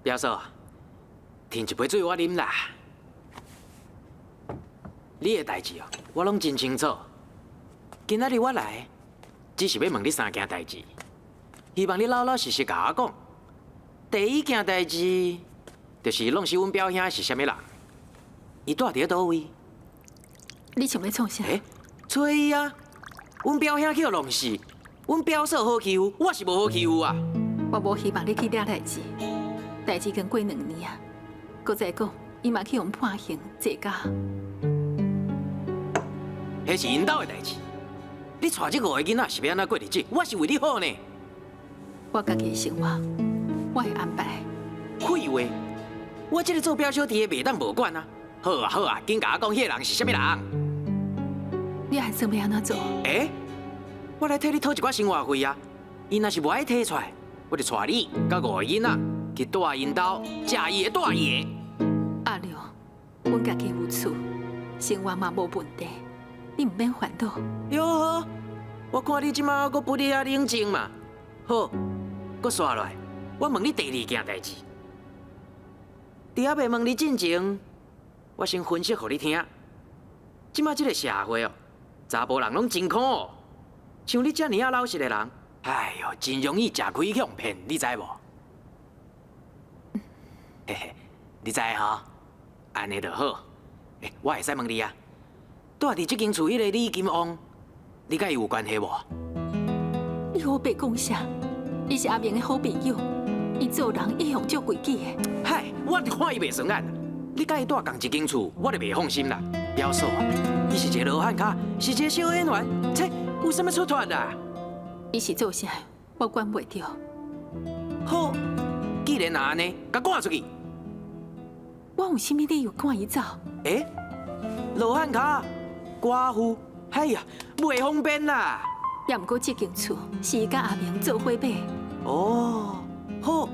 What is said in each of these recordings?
表嫂，添一杯水我啉啦。你的代志哦，我拢真清楚。今仔日我来，只是要问你3件代志，希望你老老实实甲我讲。第一件代志，就是弄死阮表兄是啥物人？伊住伫倒位？你想要创啥？找伊啊！阮表兄去弄死，阮表嫂好欺负，我是无好欺负啊！我无希望你去惹代志，代志经过2年啊，搁再讲，伊嘛去互判刑坐监。迄是因兜的代志。你带这5个囡仔是要安怎过日子？我是为你好呢。我家己的生活，我会安排。废话，我这个做表小弟的袂当无管啊！好啊好啊，紧甲我讲，迄个人是啥物人？你还算要安怎做？我来替你讨一寡生活费啊！伊若是无爱摕出来，我就带你甲5个囡仔去住因兜，食伊的住伊的。阿良，阮家己有厝，生活嘛无问题，你唔免烦恼。哟好，我看你即马阁不离啊冷静嘛。好，阁刷落来，我问你第2件代志。伫还袂问你进前，我先分析互你听。即马即个社会哦，查甫人拢真苦哦。像你遮尔啊老实的人，哎哟，真容易食亏向骗，你知无？嘿嘿，你知吼？安尼就好。我会使问你啊，住伫即间厝迄个李金旺，你甲伊有关系无？你好白讲啥？伊是阿明的好朋友，伊做人一向足规矩的。嗨，我就看伊袂顺眼。你甲伊住同一间厝，我就袂放心啦。表嫂啊，伊是一个罗汉脚，是一个小演员，切，有啥物出脱啦？伊是做啥？我管袂着。好，既然安尼，甲赶出去。我有啥物理由赶伊走？罗汉脚，寡妇，哎呀，袂方便啦。也毋过这间厝是伊甲阿明做伙买。哦，好，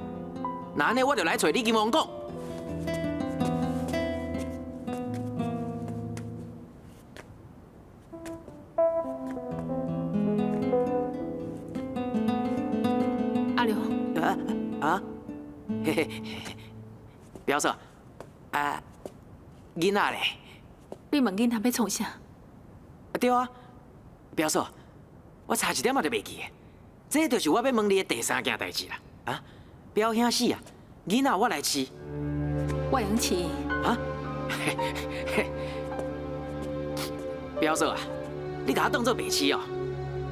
那安尼我就来找李金旺讲。阿良，嘿嘿，表嫂，囡仔咧？你问囡仔要创啥？对啊，表嫂，我差一点仔就袂记的，这就是我要问你的第3件代志啦。表兄死啊，囡仔我来饲。我用饲。表嫂啊，你甲我当作白痴哦！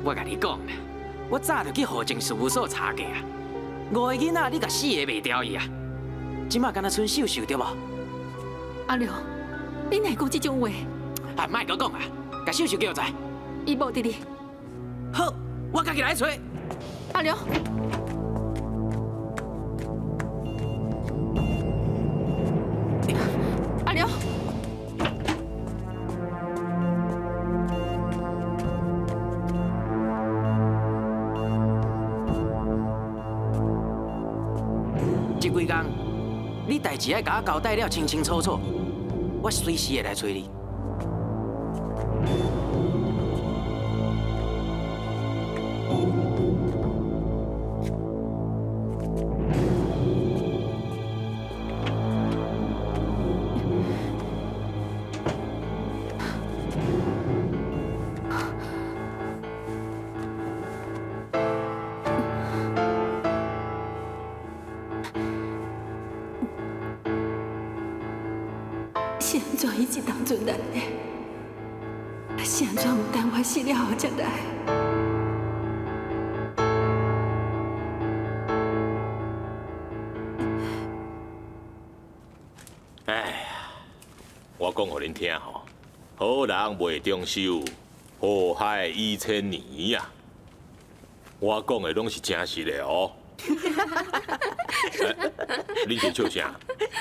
我甲你讲啦，我早就去户政事务所查过啊。5个囡仔你甲4个卖掉伊啊，即马敢若剩秀秀对无？阿良，你哪会讲这种话？莫阁讲啊，甲秀秀叫在。伊无伫哩。好，我家己来找。阿良。阿良。这几天，你代志要甲我交代了清清楚楚，我随时会来找你。是安怎伊一当阵来的？是安怎唔等我死了后才来？哎呀，我讲互恁听吼，好人袂中收，祸害1000年呀。我讲的拢是真实的哦。恁在笑啥？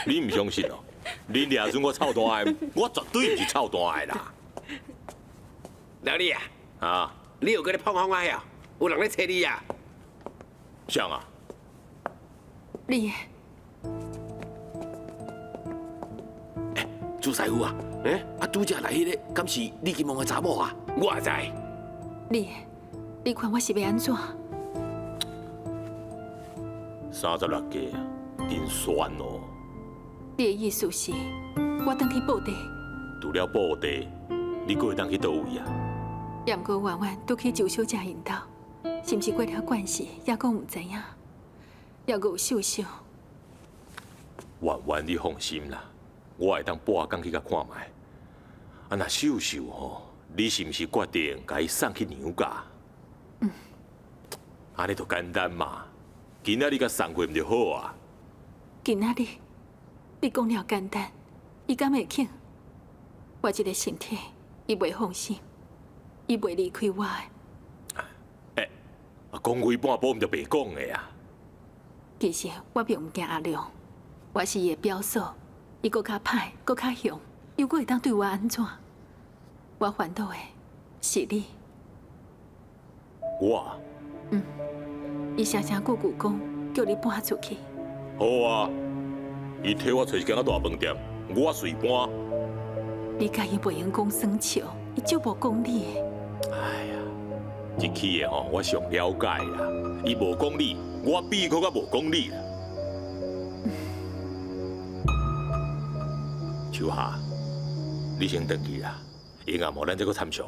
恁唔相信哦？恁掠准我臭大的，我绝对唔是臭大的啦。老李啊，你有搁咧碰风啊呀？有人咧找你呀？啥啊？你朱师傅啊，拄则来迄个，敢是李金旺的查某啊？我也知。你看我是要安怎？ 36家，真酸哦。你的意思是，我当去报地，除了布地，你还会当去倒位啊？也毋过婉婉都去周小姐因兜，是毋是过了关系，也讲毋知影，也有秀秀。婉婉，你放心啦，我会当半工去甲看卖。啊，那秀秀吼，你是毋是决定甲伊送去娘家？安尼就简单嘛，今仔日甲送过毋就好啊？今仔日，你讲了简单，伊敢会肯？我这个身体，伊袂放心，伊袂离开我的。讲几半步毋就白讲的啊？其实我并毋惊阿良，我是伊的表嫂，伊搁较歹，搁较凶，又搁会当对我安怎？我烦恼的是你。我？伊声声句句讲叫你搬出去。好啊，伊替我找一间大饭店，我随搬。你甲伊袂用讲耍笑，伊就无讲理的。哎呀，这起的吼，我上了解啦。伊无讲理，我比伊搁较无讲理啦。秋夏，你先回去啦，下暗无咱再搁参详。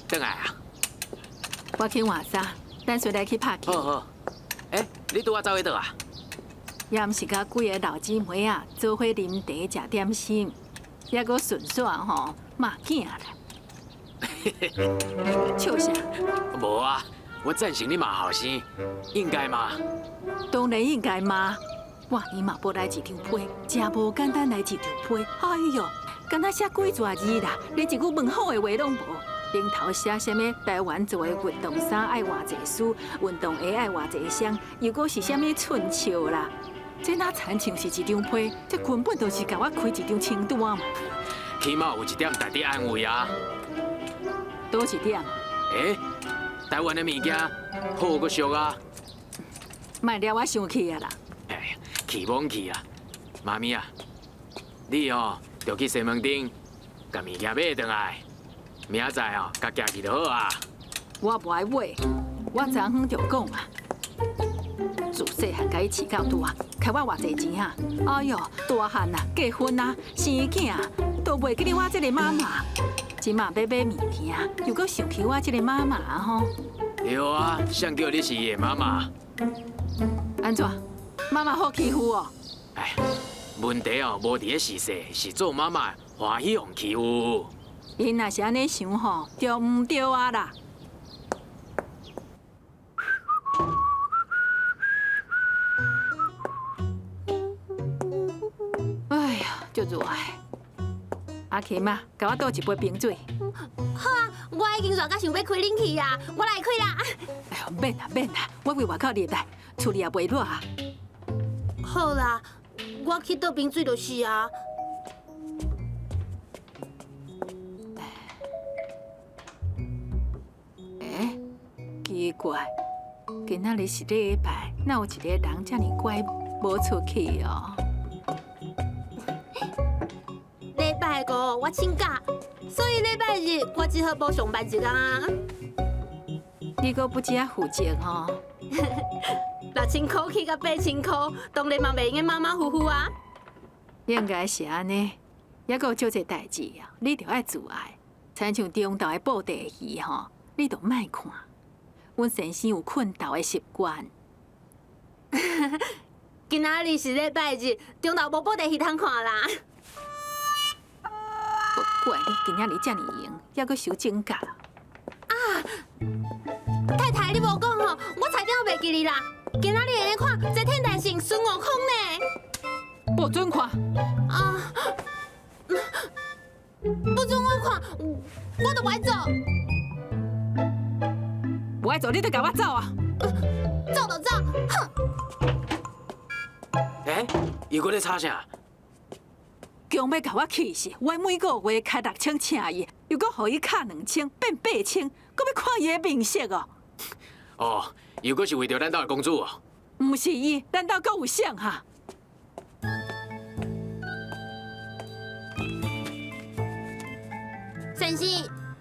转来啊！我去换衫，等随来去拍球。好好。你拄仔走去倒啊？也毋是甲几个老姊妹啊，做伙啉茶食点心，也阁顺耍吼骂囝啦。笑啥？无啊，我赞成你骂后生，应该嘛。当然应该骂。我姨嘛无来一张被，真无简单来一张被。哎呦，敢若写几蛇字啦，连一句问好的话拢无。顶头写什么台湾做的运动衫爱偌济丝，运动鞋爱偌济双，又搁是什么春秋啦？这哪亲像是一张被，这根本就是甲我开一张清单嘛。起码有一点值得安慰啊。多一点。台湾的物件好搁俗啊。莫了我生气啊啦！哎呀，气懵气啊！妈咪啊，你就去西门町，甲物件买回来，明仔载甲寄去就好啊。我不爱买，我昨昏就讲啊，自细汉甲伊饲到大，开我偌济钱啊！哎哟，大汉啊，结婚啊，生囝啊，都袂记得我这个妈妈。今嘛要买物件，又搁想起我这个妈妈吼。对啊，谁叫你是伊的妈妈？安怎？妈妈好欺负哦？哎，问题无伫咧是势，是做妈妈欢喜互欺负。因若是安尼想吼，就唔对啊啦。哎呀，足热的。阿琴啊，甲我倒一杯冰水。好啊，我已经热到想要开冷气啊，我来开啦。哎呦，免啦免啦，我为外口入来，厝里也袂热啊。好啦，我去倒冰水就是啊。奇怪，今仔日是礼拜，哪有一个人遮尔乖无出去哦？礼拜五我请假，所以礼拜日我只好补上班一天啊。你阁不只负责吼6,000块去到8,000块，当然嘛袂用马马虎虎啊。应该是安尼，还阁有少济代志啊，你着爱自爱。亲像中昼的布袋戏吼，你着莫看。阮先生有困斗的习惯。今仔日是礼拜日，中昼无报地戏通看啦。不怪你今仔日遮尔闲，还阁收整假。太太，你无讲吼，我差点袂记你啦。今仔日会咧看《遮天大圣孙悟空》呢。不准看！啊，不准我看，我就袂走。不爱走，你就甲我走啊！走就走，哼！伊搁咧吵啥？强要甲我气死！我每个月开6,000请伊，又搁互伊卡2,000变8,000，搁要看伊的面色哦！哦，又搁是为着咱兜的公主哦。毋是伊，咱兜阁有啥哈？先生，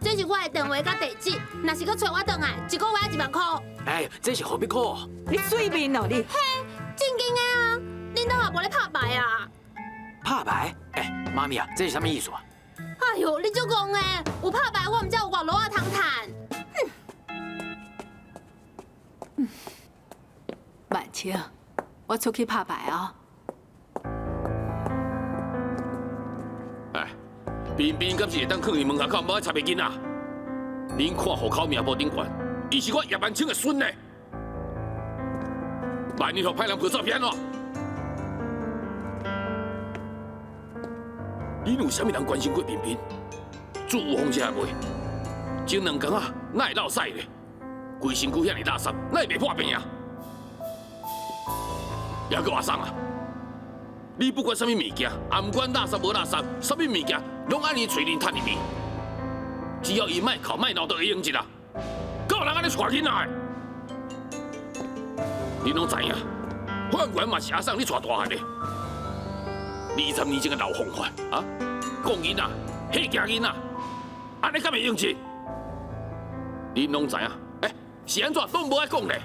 这是我的电话甲地址，若是搁找我倒来，一个月1万块。哎，这是何必可？你水面哦你！嘿，正经的啊，恁兜也无咧拍牌啊？拍牌？妈咪啊，这是什么意思啊？哎呦，你足戆的，有拍牌我毋才有外路啊通趁。万青，我出去拍牌哦。哎，彬彬敢是会当囥伫门口口无爱插袂紧啊？恁看户口名簿顶悬，伊是我叶万青的孙呢。万一互歹人拍照片哦？恁有啥物人关心过彬彬？住有风车袂？前2工啊，哪会落屎咧？规身躯遐尼垃圾，哪会袂破病啊？还阁话送啊！你不管啥物物件，也毋管垃圾无垃圾，啥物物件拢安尼随恁摊入去。只要伊卖哭卖闹，就会用一啦。敢有人安尼带囡仔的？恁拢知影，法官嘛是阿送你带大汉的。20年前的老风范啊，讲囡仔，吓惊囡仔，安尼敢会用钱？恁拢知影，是安怎拢无爱讲咧？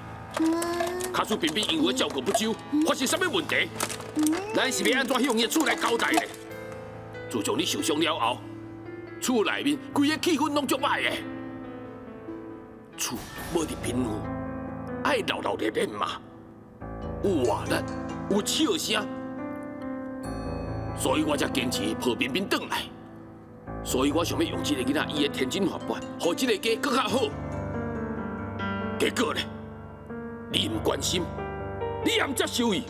卡苏彬彬因为照顾不周，发生什么问题？咱是要安怎向伊厝来交代咧？自从你受伤了后，厝内面规个气氛拢足歹的，厝无伫平复，爱闹闹热热嘛，有活力，有笑声，所以我才坚持抱彬彬转来。所以我想要用这个囡仔伊的天真活泼，让这个家更较好。结果咧？你唔关心，你也唔接受伊，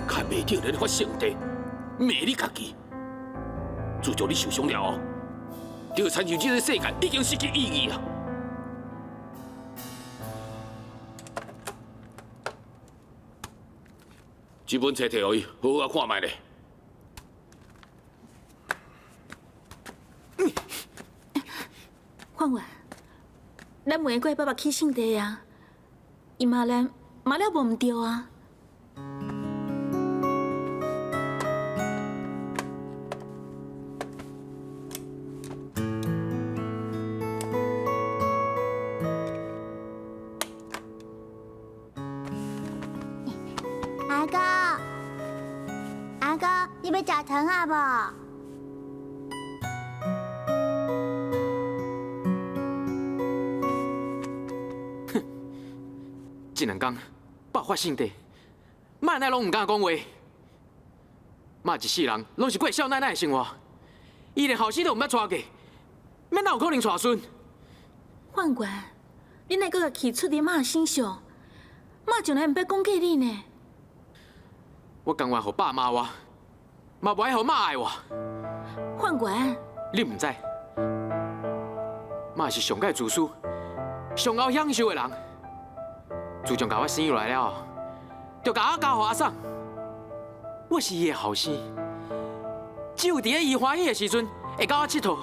看袂到你发性地，骂你家己，自从你受伤了后，就亲像这个世界已经失去意义啊！这本册摕互伊，好好啊看卖咧。焕焕，咱玫瑰爸爸去圣地啊，伊骂咱骂了无唔对啊。阿哥，阿哥，你要食糖啊无？这两天爆发性地，妈奶拢唔敢讲话。妈一世人拢是过少奶奶的生活，伊连后生都唔捌娶过，免哪有可能娶孙？焕冠，你哪个气出伫妈身上？妈从来唔捌讲过你呢。我甘愿互爸骂我，嘛不爱互妈爱我。焕冠，你唔知，妈是上界自私、上后享受的人。自从甲我生下来了后，就甲我交互阿送。我是伊的后生，只有伫咧伊欢喜的时阵，会甲我佚佗。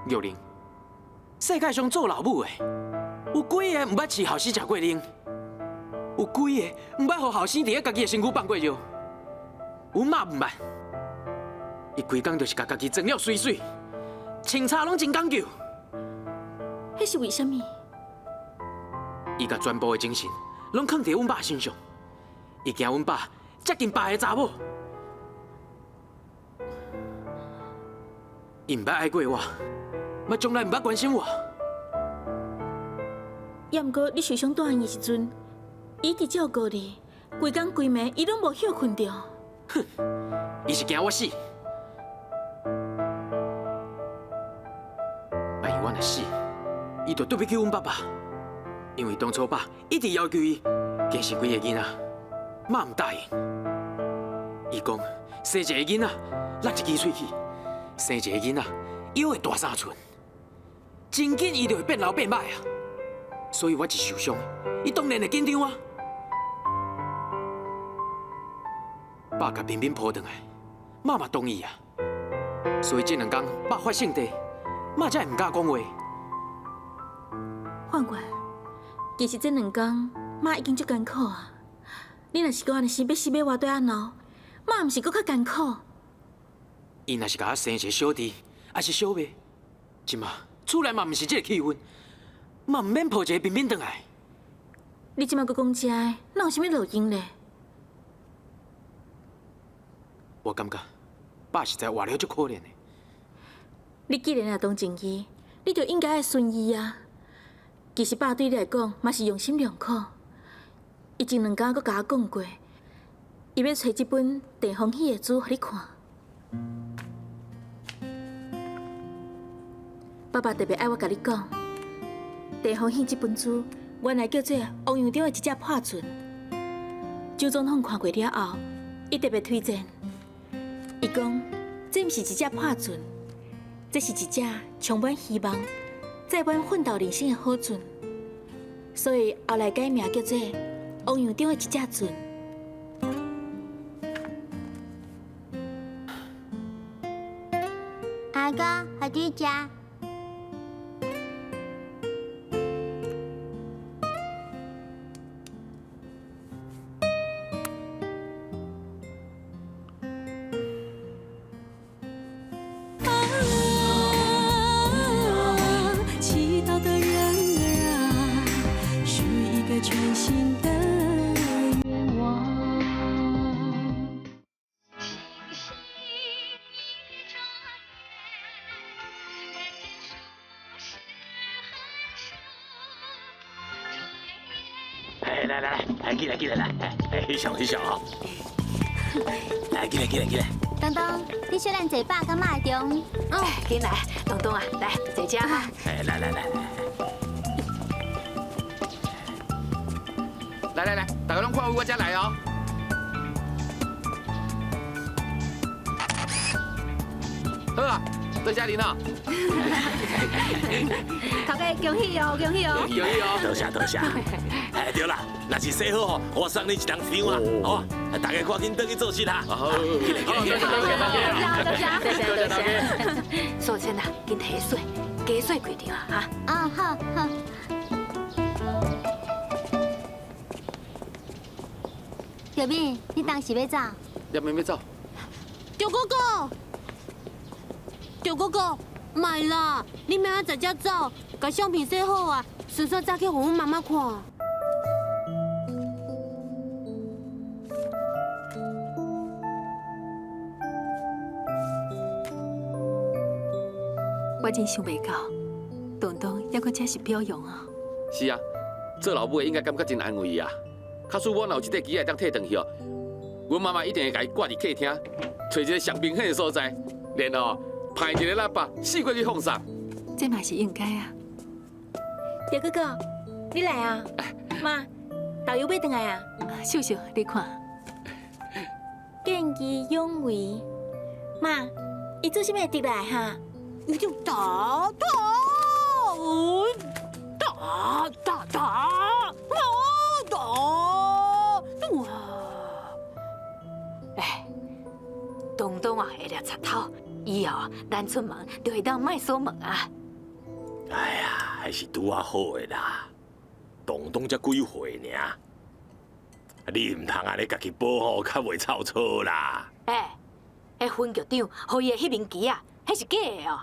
玉玲，世界上做老母的，有几个唔捌饲后生食过奶？有几个唔捌互后生伫咧家己的身躯放过药？阮妈唔捌，伊规工就是甲家己装了水水，穿插拢真讲究。迄是为什么？伊甲全部的精神拢放伫阮爸身上，伊惊阮爸接近别个查某，伊唔捌爱过我，嘛从来唔捌关心我。也毋过你受伤大汉的时阵，伊一直照顾你，规工规暝伊拢无休困着。哼，伊是惊我死，万一我若死，伊就对不起阮爸爸。因为当初爸一直要求伊加生几个囡仔，妈唔答应。伊讲生一个囡仔落一支喙齿，生一个囡仔腰会大3寸，真紧伊就会变老变歹啊。所以我一受伤，伊当然会紧张啊。爸甲彬彬抱回来，妈嘛同意啊。所以这两天爸发圣地，妈才会唔敢讲话。焕冠。其实这两天，妈已经足艰苦啊！你若是讲安尼死要活对安怎？妈毋是搁较艰苦。伊若是甲我生一个小弟，还是小妹，即马厝内嘛毋是这个气氛，嘛毋免抱一个彬彬回来。你即马搁讲这个，哪有啥物路用咧？我感觉爸实在活了足可怜的。你既然也动情义，你就应该爱顺意啊！其实爸对你来讲嘛是用心良苦，伊前两天阁甲我讲过，伊要找这本地方戏的书互你看。爸爸特别爱我甲你讲，地方戏这本书原来叫做王阳中的一只破船。周总统看过了后，伊特别推荐，伊讲这毋是一只破船，这是一只充满希望。载满奋斗人生的好船，所以后来改名叫做王阳中的一只船。阿哥，互你食。来，进来，小啊！来，进来。东东，你小咱坐爸甲妈的中。进来，东东啊，来坐这哈。来，大家拢看我才来哦。好啊，多谢恁啊！头家恭喜哦，恭喜哦！有意哦，多谢多谢。哎，对啦，若是洗好吼，我送你一张张啊，好啊，大家赶紧回去做事啦。好，起来起来起来！多谢。素清啊，紧提水，加水几条啊！哈。啊，好好。小敏，你当时要走？叶妹妹走。赵哥哥，赵哥哥，买啦！你明仔在家走，把相片洗好啊，顺便再去给阮妈妈看。我真想袂到，东东还阁真是表扬啊！是啊，做老母的应该感觉真安慰啊。假使我若有一块机会当退转去哦，阮妈妈一定会甲伊挂伫客厅，找一个上明显的所在，然后派一个喇叭四过去放送。这嘛是应该啊！赵哥哥，你来啊！妈，导游要回来啊！秀秀，你看，见义勇为。妈，伊做啥物会得来哈？你就打，哎，东东啊，会抓贼头，以后咱出门就会当卖锁门啊！哎呀，还是拄啊好的啦，东东才几岁尔，你唔通安尼家己保护，较袂臭错啦。哎，迄分局长互伊的迄面旗啊，迄是假的哦。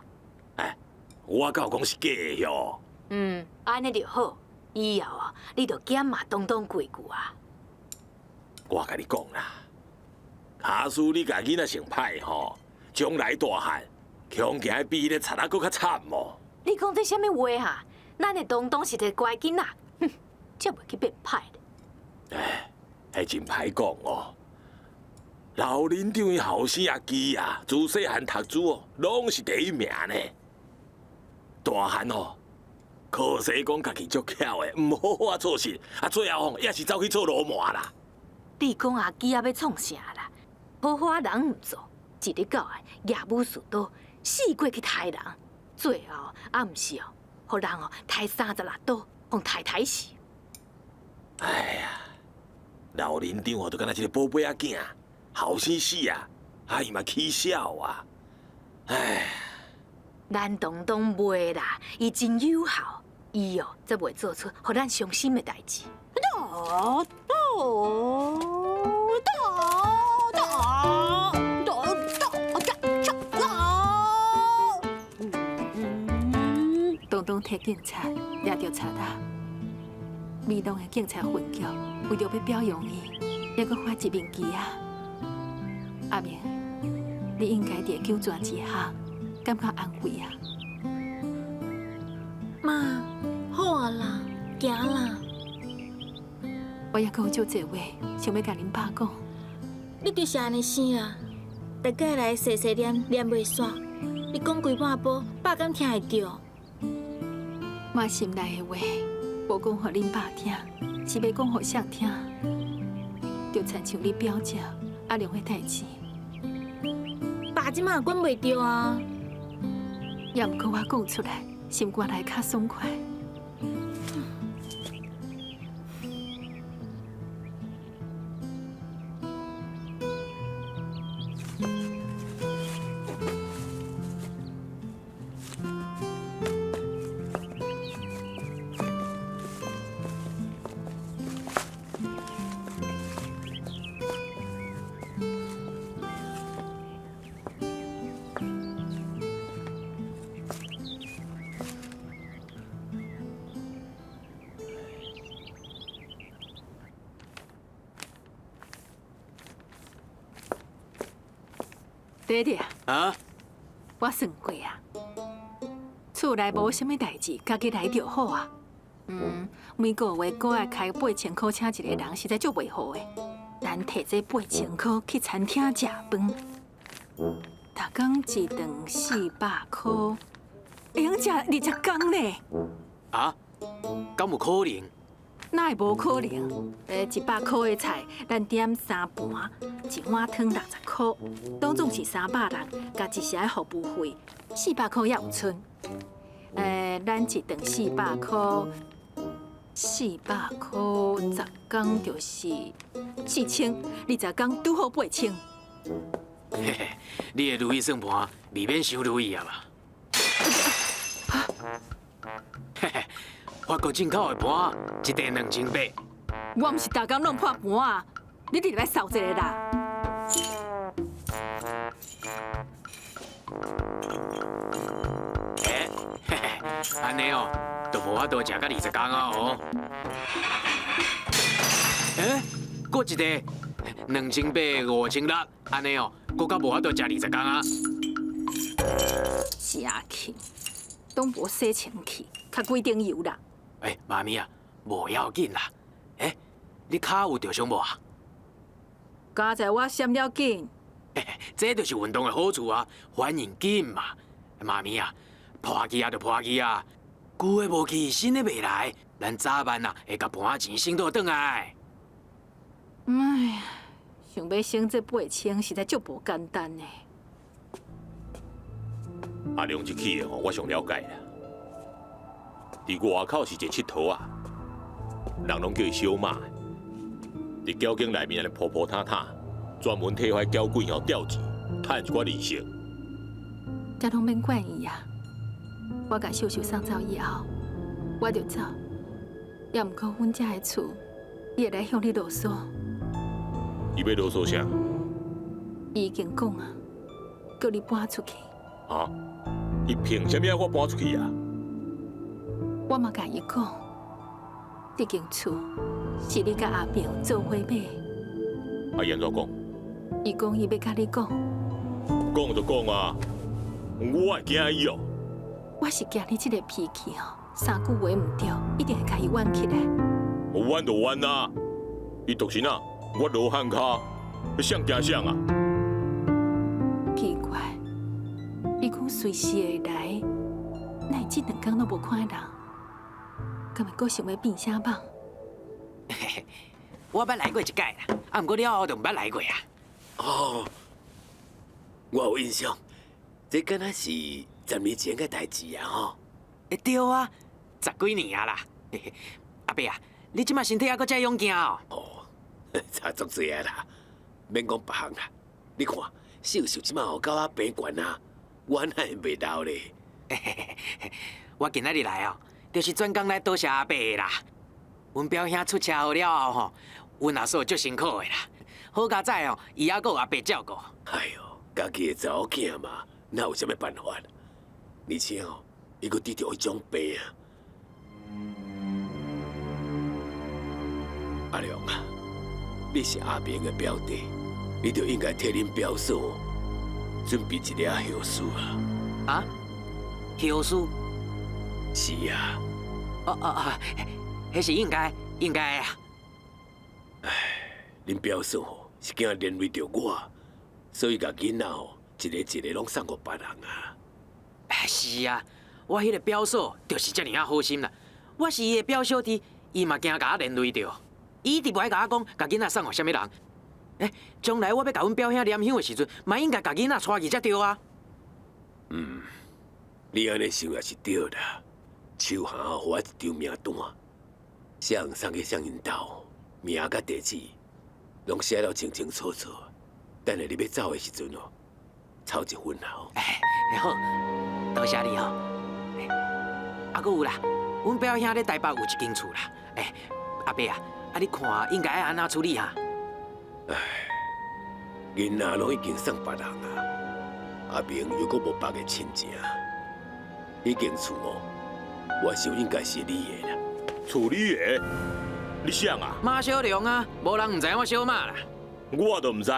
哎，我敢有讲是假的哟。安尼就好，以后啊，你就检骂东东几句啊。我甲你讲啦，假使你家囡仔成歹吼，将来大汉，恐惊比迄个贼仔搁较惨哦。你讲这什么话哈？咱的东东是一个乖囡仔，哼，才袂去变歹的。哎，迄真歹讲哦。老林长的后生阿基啊，自细汉读书哦，拢是第一名呢。大汉哦，可惜讲家己足巧的，唔好好做事，啊，最后也是走去做流氓啦。你讲阿基啊要创啥啦？好好啊人唔做，一日到晚夜武士刀，四过去杀人，最后啊唔是哦，互人哦杀36刀，互杀死。哎呀，老林长哦，就敢若一个宝贝仔囝，后生死啊，啊伊嘛起笑啊，哎。咱东东袂啦，伊真有效，伊哦则袂做出互咱伤心的代志。东东替警察抓到贼仔，美浓的警察分局为着要表扬伊，还阁发一面旗啊！阿明，你应该伫救援之下。感觉安慰啊！妈，好啊啦，行啦。我也阁有足侪话想要甲恁爸讲。你就是安尼生啊，大家来细细念念袂煞。你讲规半步，爸敢听会着？妈心内的话，无讲互恁爸听，是要讲互谁听？就亲像你表姐阿良的代志。爸即马管袂着啊！也毋过我讲出来，心肝来较爽快。爹爹啊，我算过啊，厝内无啥物代志，家己来就好啊。每个月搁爱开8000块请一个人，实在足袂好的。咱摕这8000块去餐厅食饭，逐工一顿400块，会用食20天呢。啊，敢有可能？哪会无可能？100块的菜，咱点3盘，1碗汤60块，当总是300人，加一社的服务费，400块也有剩。咱一顿400块，400块10天就是4000，20天拄好8000。嘿嘿，你的如意算盘未免伤如意啊嘛？嘿嘿，法国进口的盘一地2800。我毋是大工弄破盘啊，你直来扫一个啦。嘿嘿，安尼哦，都无法度食到20天啊哦。搁一个2800、5600，安尼哦，搁较无法度食20天啊。食去，拢无洗清气，较几顶油啦。妈咪啊，无要紧啦。你骹有着伤无啊？刚才我闪了紧，这就是运动的好处啊，反应紧嘛。妈咪啊，破去啊就破去啊，旧的无去，新的未来，咱早晚啊会甲盘钱省倒转来。哎呀，想要省这8000，实在足无简单呢。阿良这起的我上了解啦。伫外口是一个佚佗啊，人拢叫伊小马。伫交警内面安尼扑扑探探，专门替遐交鬼钓钱，趁一寡利息。这拢免管伊啊！我甲秀秀送走以后，我就走。也毋过阮遮的厝，伊会来向你啰嗦。伊要啰嗦啥？伊已经讲啊，叫你搬出去。啊？伊凭啥物要我搬出去啊？我嘛甲伊讲，这间厝是你甲阿平做伙买。啊，伊安怎讲？伊讲伊要甲你讲。讲就讲啊，我会惊伊哦。我是惊你这个脾气哦，3句话唔对，一定会甲伊挽起来。弯就弯啊！伊独身啊，我罗汉骹，想惊啥啊？奇怪，伊讲随时会来，哪这2天都无看到人，敢会阁想要变啥梦？我捌来过一届啦，啊，毋过了后就毋捌来过啊。哦，我有印象，这敢若是10年前的代志啊！吼，对啊，10几年啊啦。阿伯啊，你即马身体还阁遮勇健哦。哦，差足济啊啦，免讲别项啦。你看，秀秀即马后到啊病悬啊，我哪会袂老咧？我今仔日来哦，就是专工来多谢阿伯的啦。阮表兄出车祸了后吼，阮阿嫂足辛苦的啦。好佳在哦，伊还阁有阿伯照顾。哎呦，家己的查某囝嘛，哪有啥物办法？而且哦，伊阁得着迄种病啊。阿良啊，你是阿明的表弟，你就应该替恁表嫂准备一粒后事啊。啊？后事？是啊。迄是应该啊。恁表嫂是惊连累着我，所以甲囡仔一个一个拢送互别人啊。是啊，我迄个表嫂就是遮尔啊好心啦。我是伊的表小弟，伊嘛惊甲我连累着。伊一直无爱甲我讲，甲囡仔送互啥物人。将来我要甲阮表兄念香的时阵，嘛应该甲囡仔带去才对啊。你安尼想也是对啦。秋霞互我一张名单，啥人送去啥人兜，名甲地址，拢写了清清楚楚。等下你要走的时阵哦，抄一份好。好，多谢你哦。啊，搁有啦，阮表兄咧台北有一间厝啦。阿伯啊，你看应该爱安怎处理哈？囡仔拢已经送别人啊，阿明又阁无别个亲情，迄间厝哦，我想应该是你的啦。处理的？你想啊？马小良啊，无人唔知我小马啦。我都唔知，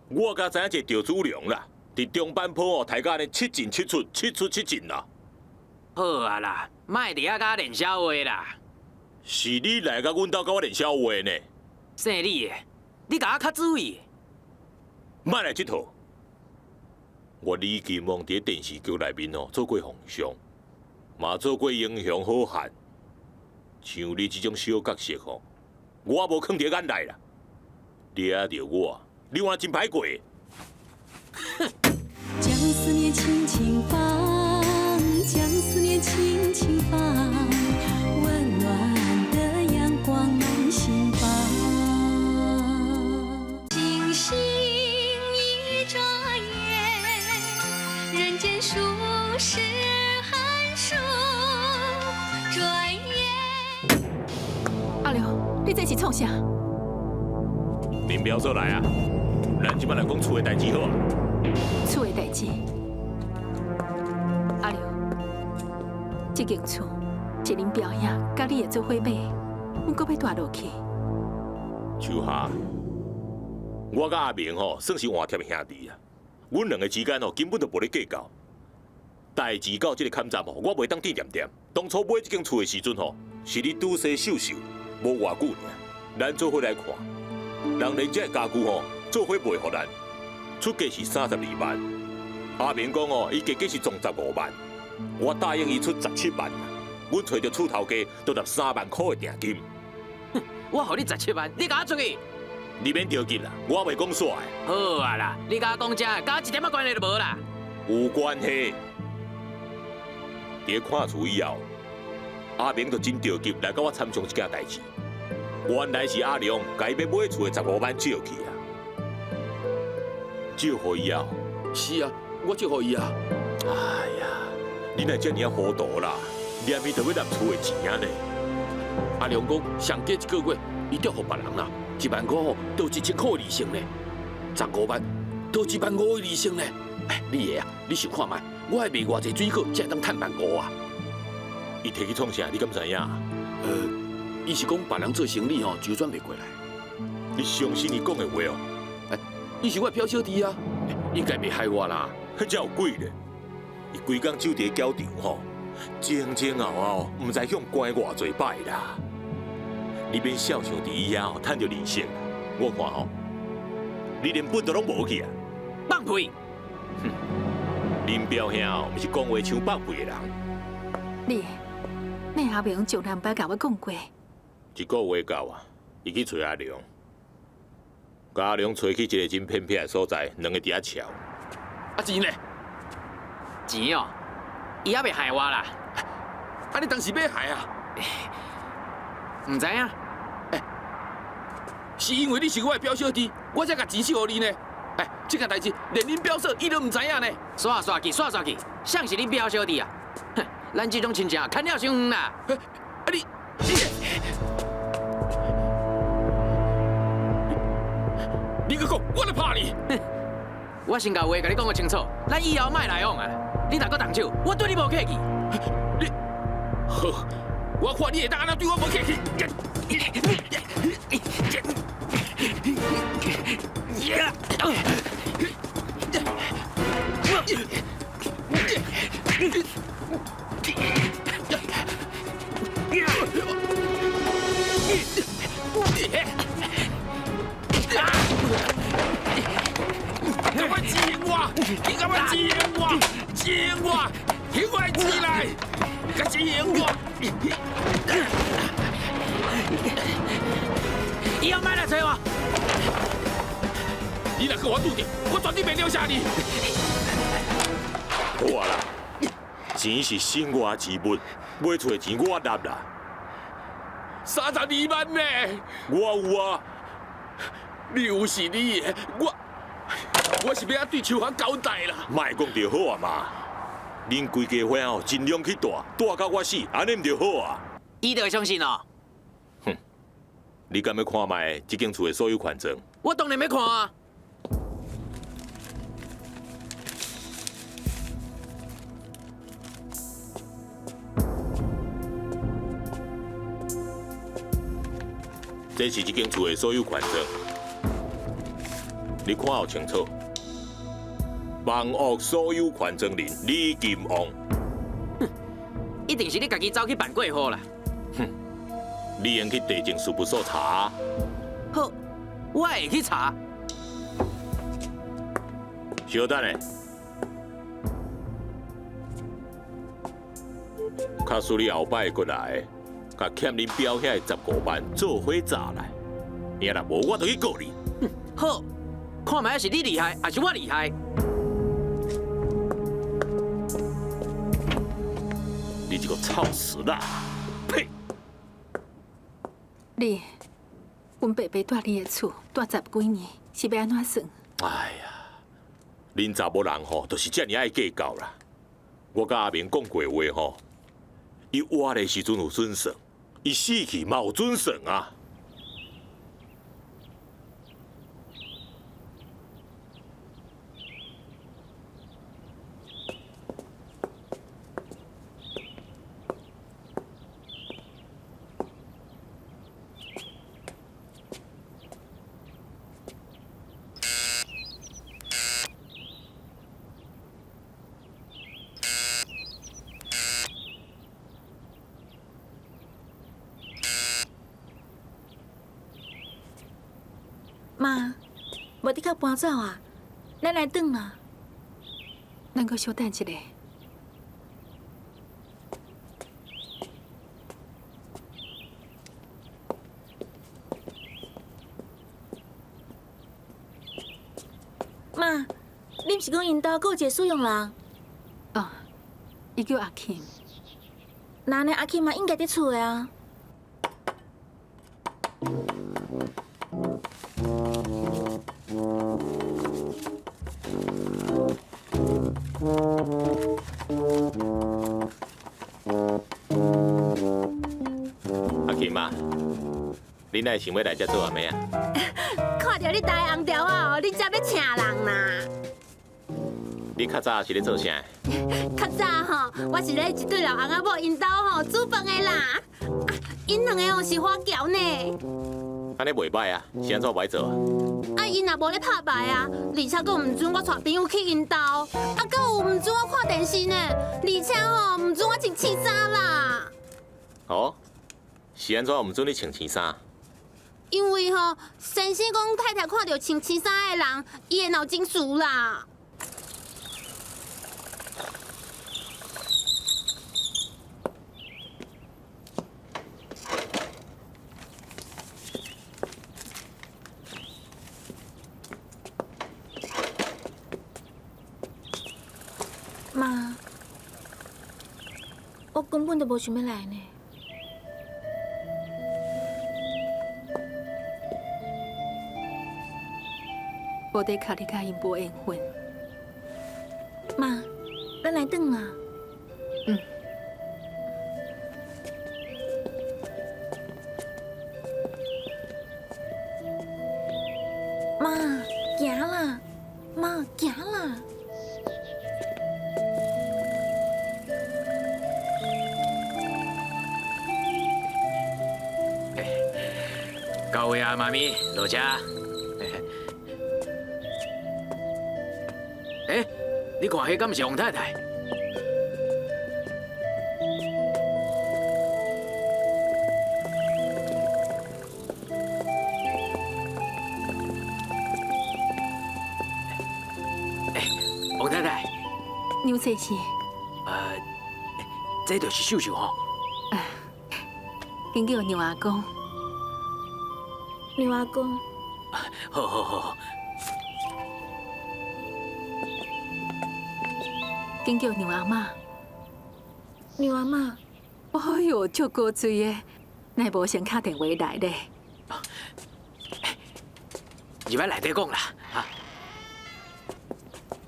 我甲知影一个赵子良啦，伫中班坡哦，大家呢7进7出，7出7进啦。好啊啦，莫伫遐甲我练笑话啦。是你来甲阮兜甲我练笑话呢？姓李的，你甲我较注意。莫来这套。我李金旺伫电视剧内面哦做过皇上，嘛做过英雄好汉，像你这种小角色吼，我无囥伫眼内啦。掠着我，你换真歹过。将思念轻轻放，将思念轻轻放，温暖的阳光满心房。星星一眨眼，人间数十寒暑，转眼。阿刘，你这是创啥？林彪说来啊，咱即摆来讲厝的代志好啊。厝的代志。阿刘，这间厝一恁表兄甲你会做伙买，阮阁要住落去。秋霞，我甲阿明吼算是换贴的兄弟啊，阮两个之间吼根本就无咧计较。代志到这个坎站吼，我袂当惦念。当初买这间厝的时阵吼，是你拄生秀秀，无偌久尔，咱做伙来看。人连这家具吼，做伙卖互咱，出价是32万。阿明讲哦，伊价格是总15万，我答应伊出17万，阮找着厝头家都拿3万块的定金。我予你17万，你甲我出去。你免着急啦，我袂讲煞的。好啊啦，你甲我讲这，甲我一点仔关系都无啦。有关系。伫看厝以后，阿明就真着急来甲我参详这件代志。原来是阿良甲伊要买厝的15万借去啊，借互伊啊。是啊，我借互伊啊。哎呀，你若遮尔糊涂啦，念伊就要拿厝的钱啊呢。阿良讲，上加一个月，伊调互别人啦，1万块吼，都1000块的利息呢，15万都15000的利息呢。哎，你个啊，你想看卖？我还卖偌济水果，才当赚15000啊？伊摕去创啥？你敢知影？伊是讲别人做生意吼，周转袂过来。你相信伊讲的话哦？哎，伊是我表小弟啊，应该袂害我啦。迄才有鬼咧！伊规工酒伫搅场吼，前后后，毋知向关偌济摆啦。你免笑想伫以后趁着利息啦。我看吼，你连本都拢无去啊！放屁！哼，林彪兄哦，毋是讲话像放屁的人。你阿明从来捌甲我讲过。一个月到啊，伊去找阿良，甲阿良找去一个真偏僻的所在，两个伫遐吵。啊钱呢？钱哦，伊还袂害我啦。啊你当时要害啊？唔知影。是因为你是我的表小弟，我才甲钱收予你呢。哎，这件代志连恁表嫂伊都唔知影呢。刷去，像是你表小弟啊！哼，咱这种亲戚牵了伤远啦。啊你个讲，我来拍你！我先甲话甲你讲个清楚，咱以后莫来往啊！你若搁动手，我对你无客气。你好，我看你会当安怎对我无客气。赶快接我！你赶快接我！接我！你快起来！快接我！以后莫来找我。你若跟我赌着，我绝对袂留下你。好啊啦，钱是生活之物，买厝的钱我拿啦。32万呢？我有啊。你有是你的，我是要对秋芳交代啦。莫讲就好啊嘛，恁规家伙哦，尽量去住到我死，安尼唔就好啊？伊就会相信哦。哼，你敢要看卖这间厝的所有权证？我当然要看啊。这是这间厝的所有权证，你看好清楚。房屋所有权证人李金旺，哼，一定是你家己走去办过户啦。哼，你用去地政事务所查。好，我会去查。稍等下，卡输你后摆过来。甲欠恁表遐的15万做伙trả来，赢啦无我就去告你。好，看卖是你厉害，还是我厉害？你这个操死啦！呸！你，阮爸爸住你的厝住10几年，是要安怎算？哎呀，恁查某人吼，就是遮尔爱计较啦。我甲阿明讲过话吼，伊活的时阵有准算，伊死去嘛有准算啊。妈，无你较搬走啊？咱来转啊！咱阁小等一下。妈，你毋是讲因兜阁有一个使用人？哦，伊叫阿庆。那呢？阿庆嘛应该伫厝的啊。阿琴妈，你哪会想要来遮做阿妹啊？看到你戴红条啊，你才要请人啦。你较早是咧做啥？较早吼，我是咧一对老翁仔某因兜吼煮饭的啦。因两个吼是花轿呢。安尼袂歹啊，是安怎袂做啊？因若无咧拍牌啊，而且佫唔准我带朋友去因兜，佫有唔准我看电视呢，而且吼唔准我穿青衫啦。哦，是安怎唔准你穿青衫？因为吼，先生讲太太看到穿青衫的人，伊会闹情绪啦。妈，我根本就无想要来呢。无得靠你甲因无缘分。妈，咱来转啊。嗯。妈，行啦，妈，行啦。到位啊，妈咪，落车。哎，你看，迄敢是王太太？哎，王太太，牛先生，这就是秀秀吼。紧叫牛阿公。牛阿公，好好好。紧叫牛阿妈。牛阿妈，哎呦，足高嘴的，奈无先敲电话来咧。入来内底讲啦，啊？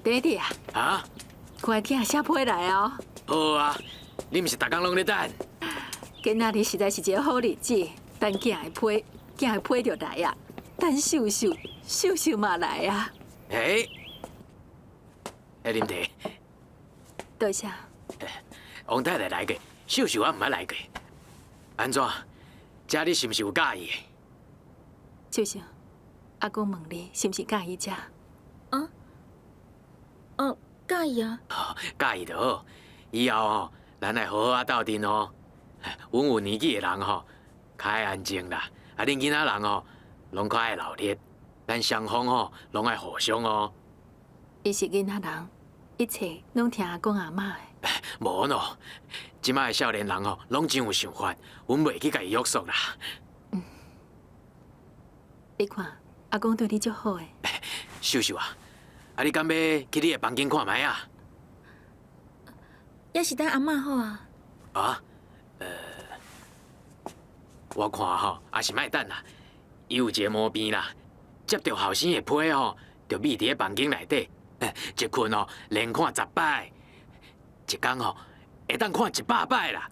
爹爹啊，啊？乖囝写批来哦。好啊，你毋是逐工拢咧等？今仔日实在是一个好日子，等囝的批。囝的批就来啊！等秀秀，秀秀嘛来啊！哎，啉茶。多谢。王太太来过，秀秀我唔捌来过。安怎？这你是毋是有介意的？秀秀，阿公问你是毋是介意这？介意啊？介意就好。以后吼，咱来好好啊斗阵哦。阮有年纪的人吼，较爱安静啦。啊，恁囡仔人吼，拢较爱闹热，咱双方吼，拢爱互相哦。伊是囡仔人，一切拢听阿公阿妈的。无喏，即摆的少年人吼，拢真有想法，阮袂去甲伊约束啦。你看，阿公对你足好诶。秀秀啊，你敢要去你的房间看卖啊？也是等阿嬷好啊。啊？我看吼，也是莫等啦。伊有一个毛病啦，接到后生的批吼，就秘伫咧房间内底，一困吼连看10摆，一工吼会当看100摆啦。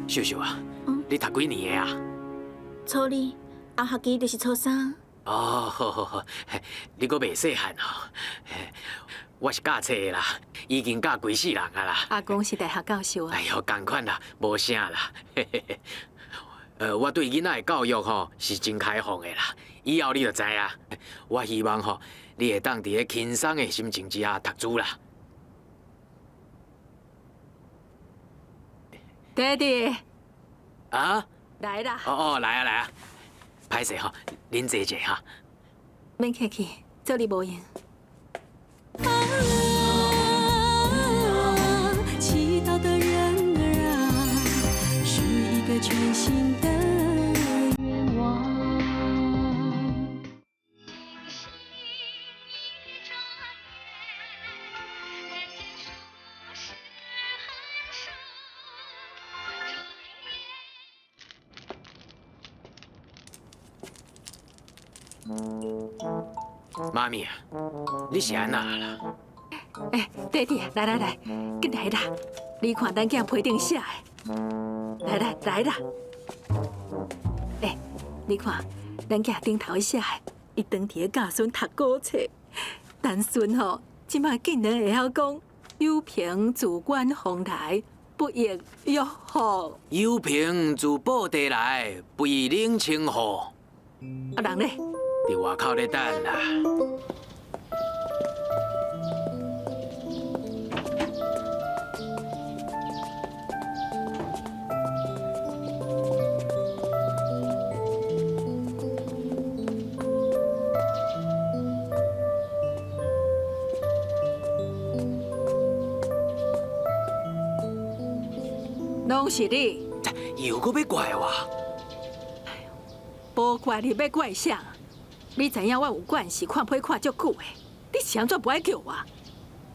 秀秀啊，你读几年的啊？初二，后学期就是初三。哦，好好好，你阁袂细汉哦。我是教册的啦，已经教几世人啊啦。阿公是大学教授啊哎。呦，同款啦，无啥啦。我对囡仔的教育吼是真开放的啦。以后你就知啊。我希望吼，你会当伫咧轻松的心情之下读书啦。爹爹，啊？来啦，哦，来啊来啊，歹势吼，恁坐者哈。免客气，做你无用。祈祷的人儿啊，是一个全新的愿望。妈咪啊，你是安那啦？哎，爹爹，来来来，紧来啦！你看咱囝批顶写的，来啦！哎，你看咱囝顶头写的，伊当伫咧教孙读古册，但孙吼，即摆竟然会晓讲有凭自管风台，不亦乐乎。有凭自宝地来，不以冷清雨。啊，人咧？伫外口咧等啦。拢是你，又搁要怪我？无怪你要怪啥？你知影我有惯势看批看足久的，你是安怎不爱叫我？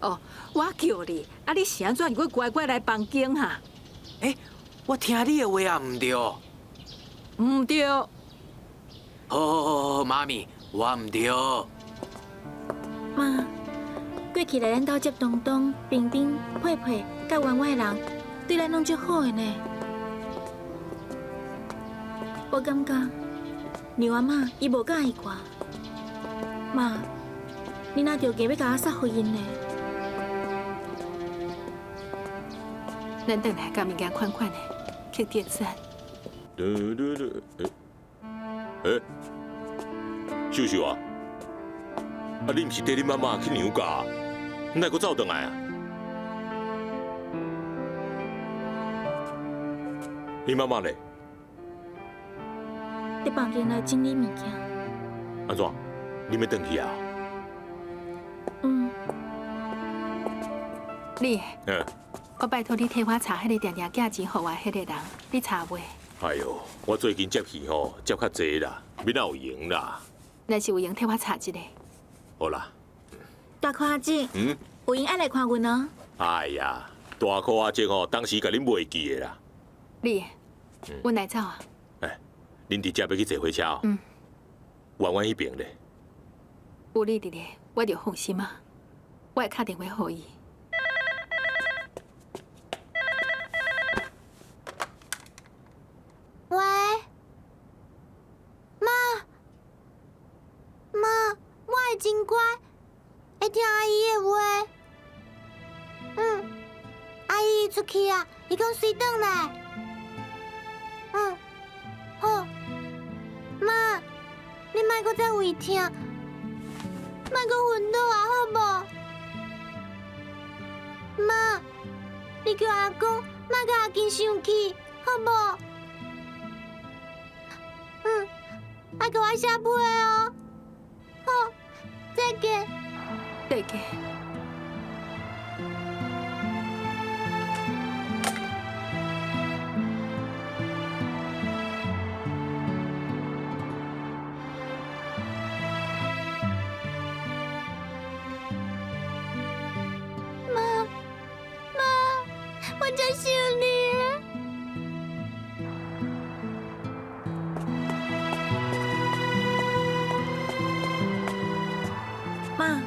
哦，我叫你，啊，你是安怎又搁乖乖来房间哈？我听你的话也唔对。唔对，好，妈咪，我唔对。妈，过去来咱兜接东东、冰冰、佩佩、甲员外的人，对咱拢足好的呢。我感觉牛阿妈伊无介意我。妈，你若着硬要甲我杀回因呢？咱等来甲物件款款的，去点餐。秀秀啊，你毋是带你妈妈去娘家，哪个走转来啊？你妈妈呢？伫房间内整理物件。安怎？你要回去啊？你，嗯。我拜托你替我查迄个定定寄钱互我迄个人，你查袂？哎呦，我最近接戏吼接较济啦，免哪有闲啦。若是有闲，替我查一个。好啦。大块阿姐，有闲爱来看阮哦。哎呀，大块阿姐吼，当时甲恁袂记的啦。你，阮来走啊。哎，恁直接要去坐火车哦。弯弯迄边咧。有你伫咧，我就放心啊。我会打电话互伊。喂，妈，我会真乖，会听阿姨的话。阿姨出去啊，伊讲随转来。嗯，好，妈，你莫搁再胃痛，莫搁昏倒啊，好无？妈，你叫阿公莫甲阿金生气，好无？嗯，爱甲我写批哦。好，再见。再见。我真想你。妈，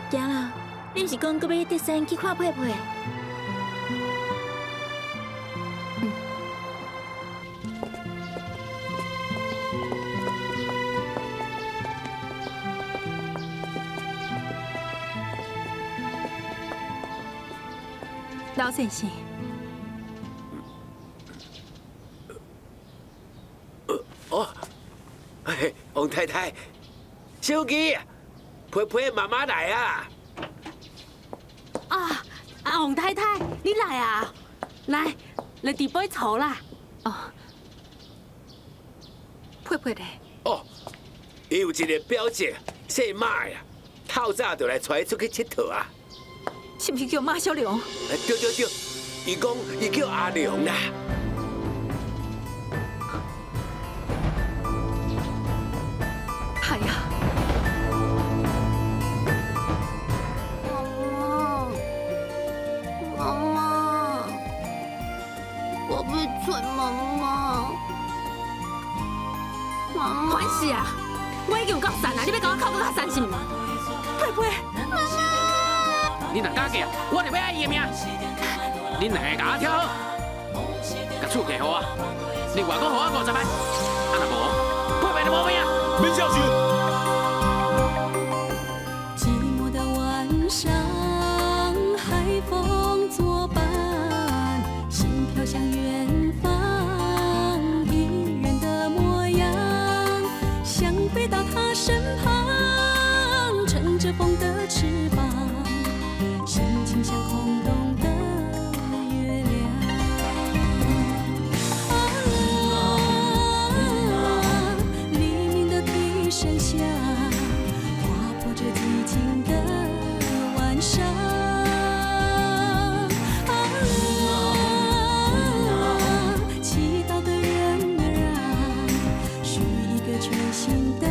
行啦，你毋是讲搁要得先去看佩佩？老先生。哦，哎，王太太，小琪，佩佩妈妈来啊！啊，王太太，你来啊！来伫杯醋啦。哦，佩佩嘞？哦，伊有一个表姐，姓马呀，透早就来带伊出去佚佗啊。是不是叫马小龙？对对对，伊讲伊叫阿良啦。哎呀，妈妈，我被催妈妈。妈妈，烦死啊！我已经有够散啊，你要甲我哭到较散是毋？佩佩，妈妈，你若敢嫁，我就要爱伊的命。恁两个甲我跳好，甲厝给好啊！你外国给我50万，啊若无，佩佩就无命啊！免照想。寂寞的晚上，海风作伴，心飘向远方，一人的模样，想飞到他身旁，乘着风的翅膀，心情像空洞的月亮。黎明的笛声响，划破这寂静的晚上。祈祷的人儿啊，许一个全新的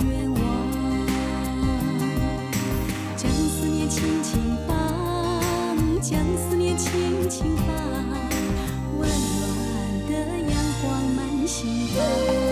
愿望，将思念轻轻放，将思念轻轻放，温暖的阳光满心房。